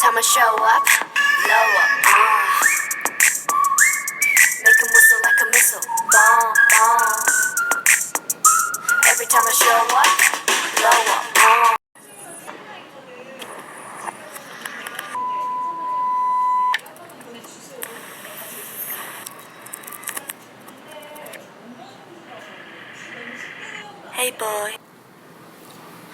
time I show up, blow up. Make 'em whistle like a missile, bomb, bomb. Every time I show up, blow up. Hey boy.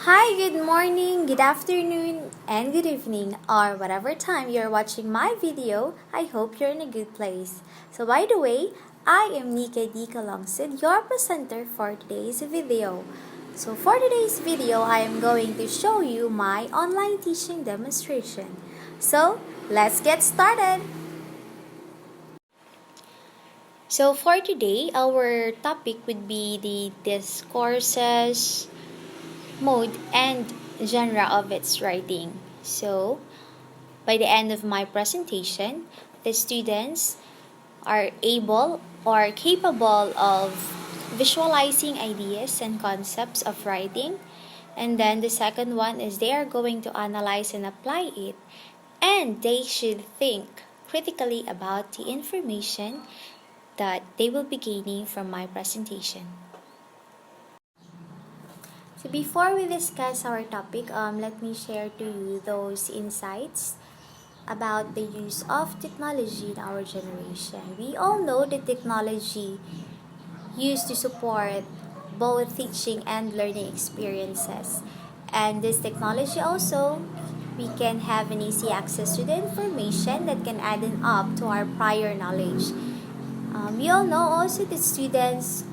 Hi, good morning, good afternoon, and good evening, or whatever time you're watching my video. I hope you're in a good place. So, by the way, I am Nika D. Kalongsid, your presenter for today's video. So, for today's video, I am going to show you my online teaching demonstration. So, let's get started. So, for today, our topic would be the discourses, mode, and genre of its writing. So, by the end of my presentation, the students are able or capable of visualizing ideas and concepts of writing. And then the second one is they are going to analyze and apply it. And they should think critically about the information that they will be gaining from my presentation. So before we discuss our topic, let me share to you those insights about the use of technology in our generation. We all know that technology used to support both teaching and learning experiences. And this technology also, we can have an easy access to the information that can add up to our prior knowledge. We all know also that students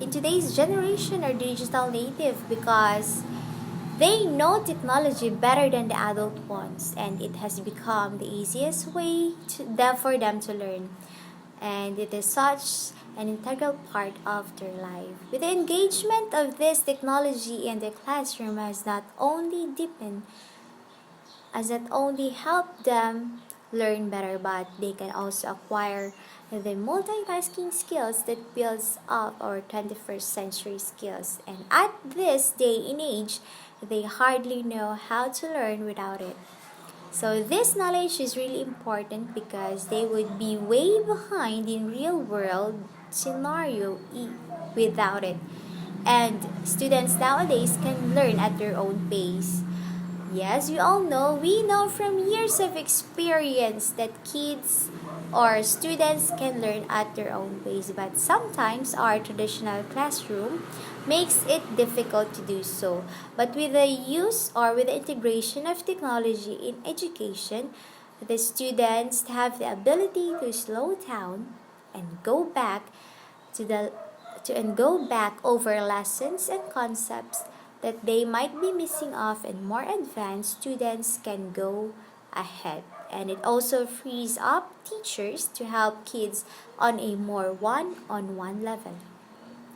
in today's generation are digital native because they know technology better than the adult ones, and it has become the easiest way for them to learn. And it is such an integral part of their life. With the engagement of this technology in the classroom has not only helped them learn better, but they can also acquire the multitasking skills that builds up our 21st century skills. And at this day and age, they hardly know how to learn without it. So this knowledge is really important because they would be way behind in real world scenario without it. And students nowadays can learn at their own pace. Yes, we know from years of experience that kids or students can learn at their own pace, but sometimes our traditional classroom makes it difficult to do so. But with the use or with the integration of technology in education, the students have the ability to slow down and go back over lessons and concepts that they might be missing off, and more advanced students can go ahead. And it also frees up teachers to help kids on a more one-on-one level.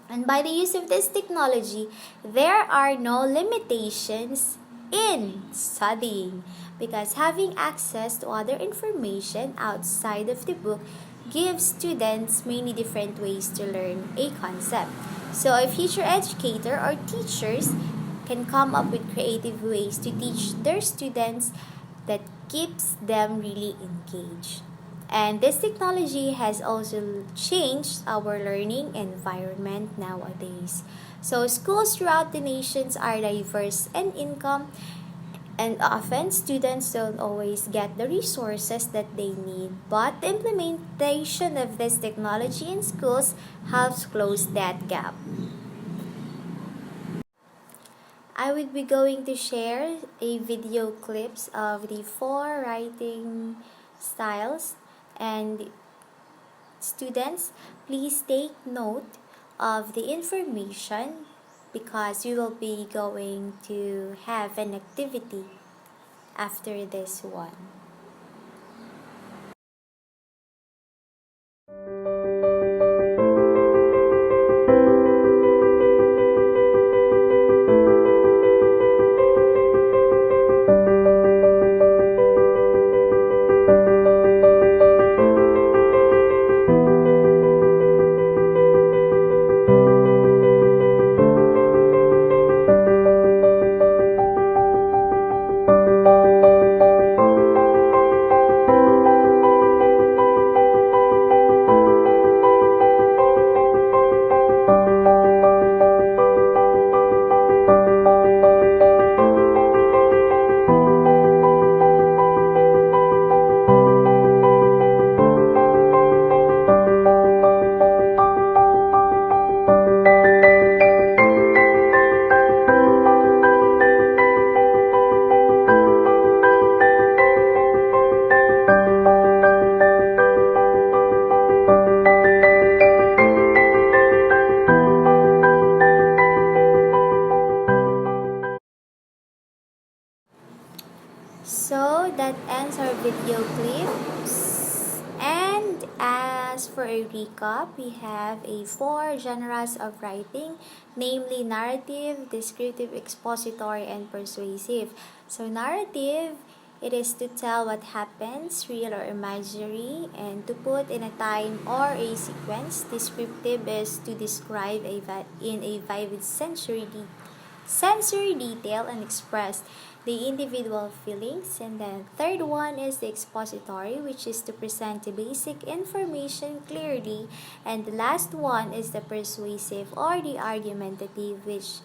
And by the use of this technology, there are no limitations in studying because having access to other information outside of the book gives students many different ways to learn a concept. So a future educator or teachers can come up with creative ways to teach their students that keeps them really engaged. And this technology has also changed our learning environment nowadays. So schools throughout the nations are diverse in income, and often students don't always get the resources that they need. But the implementation of this technology in schools helps close that gap. I would be going to share a video clips of the 4 writing styles, and students, please take note of the information because we will be going to have an activity after this one. So that ends our video clips. And as for a recap, we have a 4 genres of writing, namely narrative, descriptive, expository, and persuasive. So narrative, it is to tell what happens, real or imaginary, and to put in a time or a sequence. Descriptive is to describe in a vivid sensory detail and express the individual feelings. And then third one is the expository, which is to present the basic information clearly. And the last one is the persuasive or the argumentative, which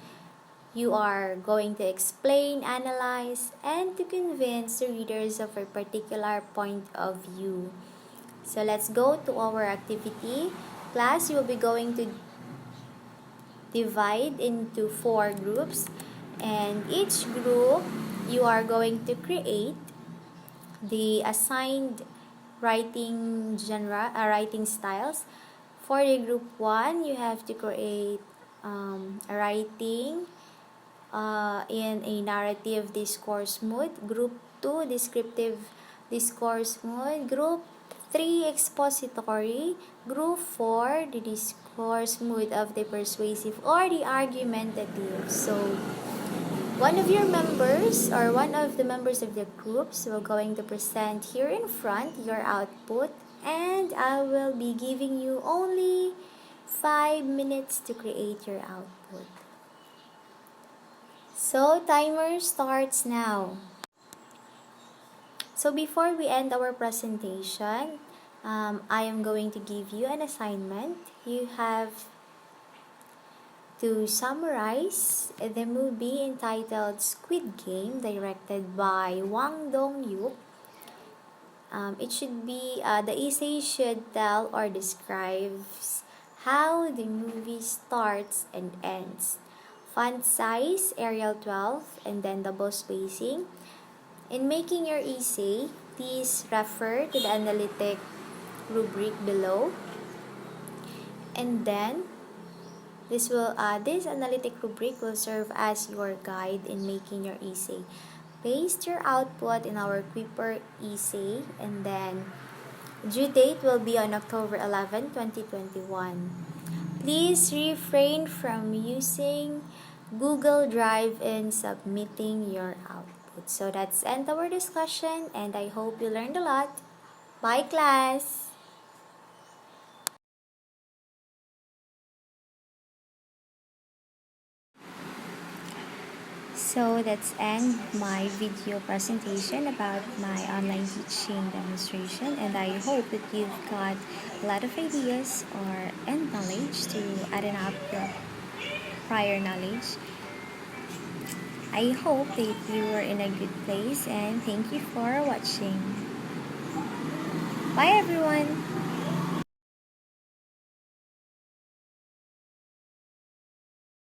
you are going to explain, analyze, and to convince the readers of a particular point of view. So let's go to our activity. Class, you will be going to divide into 4 groups, and each group you are going to create the assigned writing styles. For the group 1, you have to create a writing in a narrative discourse mood. Group 2, descriptive discourse mood. Group 3, expository. Group 4, the discourse mood of the persuasive or the argumentative. So, one of your members or one of the members of the groups will going to present here in front your output, and I will be giving you only 5 minutes to create your output. So, timer starts now. So, before we end our presentation, I am going to give you an assignment. You have to summarize the movie entitled Squid Game, directed by Wang Dong-yuk. It should be, the essay should tell or describes how the movie starts and ends. Font size, Arial 12, and then double spacing. In making your essay, please refer to the analytic rubric below. And then, this analytic rubric will serve as your guide in making your essay. Paste your output in our Quipper essay, and then due date will be on October 11, 2021. Please refrain from using Google Drive in submitting your output. So that's end our discussion, and I hope you learned a lot. Bye, class! So that's end my video presentation about my online teaching demonstration, and I hope that you've got a lot of ideas and knowledge to add up your prior knowledge. I hope that you are in a good place, and thank you for watching. Bye everyone!